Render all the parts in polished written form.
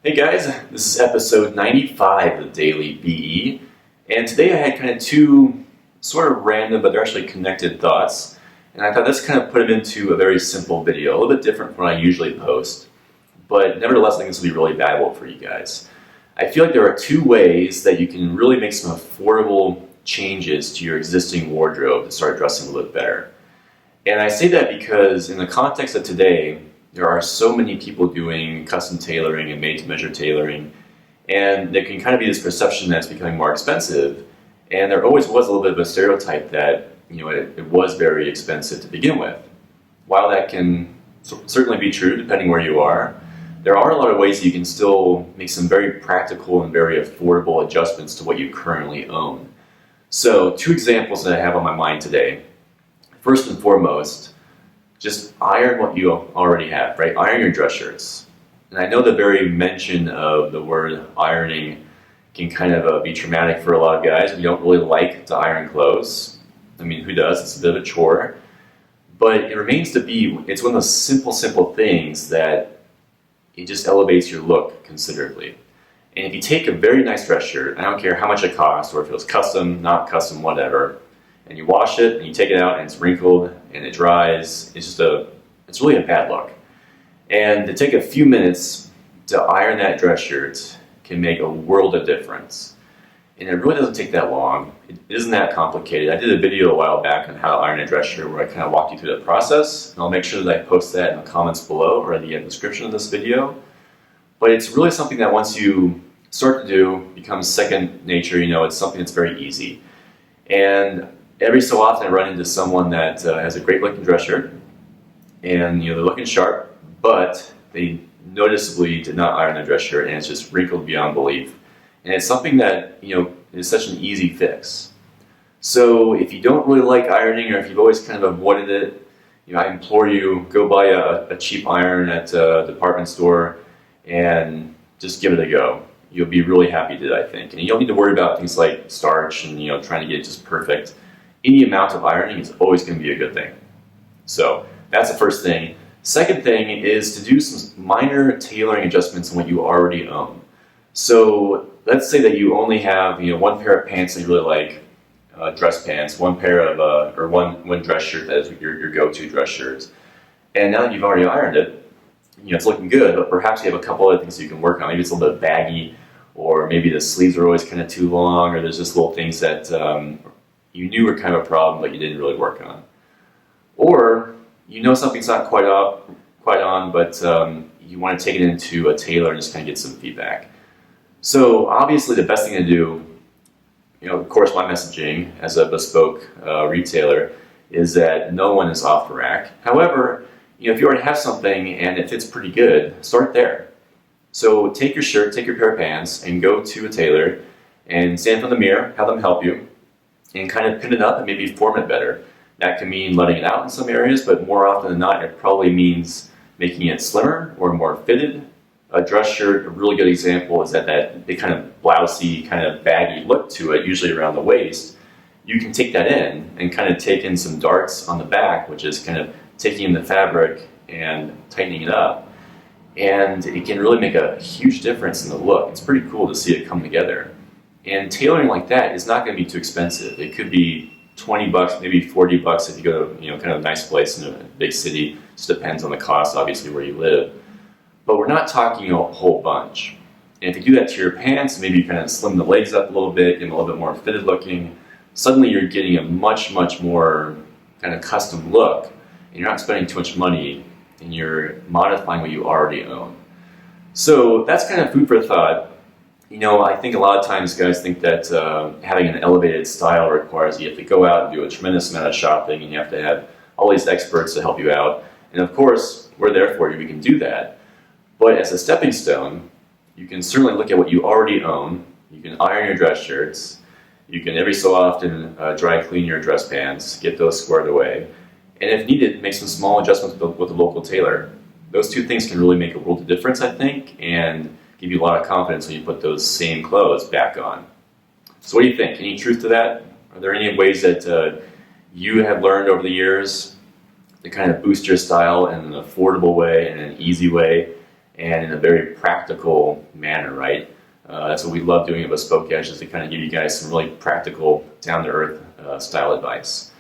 Hey guys, this is episode 95 of the Daily BE, and today I had kind of two sort of random, but they're actually connected thoughts, and I thought let's kind of put them into a very simple video, a little bit different from what I usually post, but nevertheless I think this will be really valuable for you guys. I feel like there are two ways that you can really make some affordable changes to your existing wardrobe to start dressing a little bit better. And I say that because in the context of today, there are so many people doing custom tailoring and made-to-measure tailoring, and there can kind of be this perception that it's becoming more expensive, and there always was a little bit of a stereotype that it was very expensive to begin with. While that can certainly be true depending where you are, there are a lot of ways that you can still make some very practical and very affordable adjustments to what you currently own. So, two examples that I have on my mind today. First and foremost, just iron what you already have, right? Iron your dress shirts. And I know the very mention of the word ironing can kind of be traumatic for a lot of guys. We don't really like to iron clothes. I mean, who does? It's a bit of a chore. But it remains to be, it's one of those simple things that it just elevates your look considerably. And if you take a very nice dress shirt, I don't care how much it costs, or if it was custom, not custom, whatever, and you wash it and you take it out and it's wrinkled and it dries, it's really a bad look. And to take a few minutes to iron that dress shirt can make a world of difference. And it really doesn't take that long. It isn't that complicated. I did a video a while back on how to iron a dress shirt where I kind of walked you through the process, and I'll make sure that I post that in the comments below or in the description of this video. But it's really something that once you start to do becomes second nature. It's something that's very easy. And every so often I run into someone that has a great looking dress shirt, and they're looking sharp, but they noticeably did not iron their dress shirt, and it's just wrinkled beyond belief. And it's something that is such an easy fix. So if you don't really like ironing, or if you've always kind of avoided it, I implore you, go buy a cheap iron at a department store and just give it a go. You'll be really happy with it, I think. And you don't need to worry about things like starch and trying to get it just perfect. Any amount of ironing is always going to be a good thing. So that's the first thing. Second thing is to do some minor tailoring adjustments on what you already own. So let's say that you only have one pair of pants that you really like, dress pants, one pair of or one dress shirt that is your go-to dress shirts. And now that you've already ironed it, it's looking good, but perhaps you have a couple other things you can work on. Maybe it's a little bit baggy, or maybe the sleeves are always kind of too long, or there's just little things that you knew were kind of a problem, but you didn't really work on. Or something's not quite on, but you want to take it into a tailor and just kind of get some feedback. So obviously the best thing to do, of course my messaging as a bespoke retailer is that no one is off the rack. However, if you already have something and it fits pretty good, start there. So take your shirt, take your pair of pants, and go to a tailor and stand in front of the mirror, have them help you, and kind of pin it up and maybe form it better. That can mean letting it out in some areas, but more often than not, it probably means making it slimmer or more fitted. A dress shirt, a really good example, is that big kind of blousy, kind of baggy look to it, usually around the waist. You can take that in and kind of take in some darts on the back, which is kind of taking in the fabric and tightening it up. And it can really make a huge difference in the look. It's pretty cool to see it come together. And tailoring like that is not going to be too expensive. It could be $20, maybe $40 if you go to kind of a nice place in a big city. Just depends on the cost, obviously, where you live. But we're not talking a whole bunch. And if you do that to your pants, maybe you kind of slim the legs up a little bit, get them a little bit more fitted looking, suddenly you're getting a much more kind of custom look, and you're not spending too much money, and you're modifying what you already own. So that's kind of food for thought. I think a lot of times guys think that having an elevated style requires you have to go out and do a tremendous amount of shopping, and you have to have all these experts to help you out. And of course, we're there for you, we can do that. But as a stepping stone, you can certainly look at what you already own. You can iron your dress shirts. You can every so often dry clean your dress pants, get those squared away. And if needed, make some small adjustments with a local tailor. Those two things can really make a world of difference, I think, and give you a lot of confidence when you put those same clothes back on. So what do you think? Any truth to that? Are there any ways that you have learned over the years to kind of boost your style in an affordable way and an easy way and in a very practical manner, right? That's what we love doing at Bespoke Edge, is to kind of give you guys some really practical, down-to-earth style advice.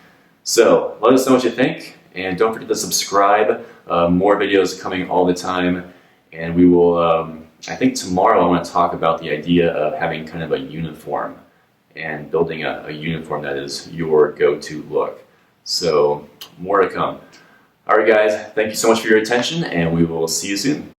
So let us know what you think, and don't forget to subscribe. More videos coming all the time, and we will, I think tomorrow I want to talk about the idea of having kind of a uniform and building a uniform that is your go-to look. So more to come. All right, guys, thank you so much for your attention, and we will see you soon.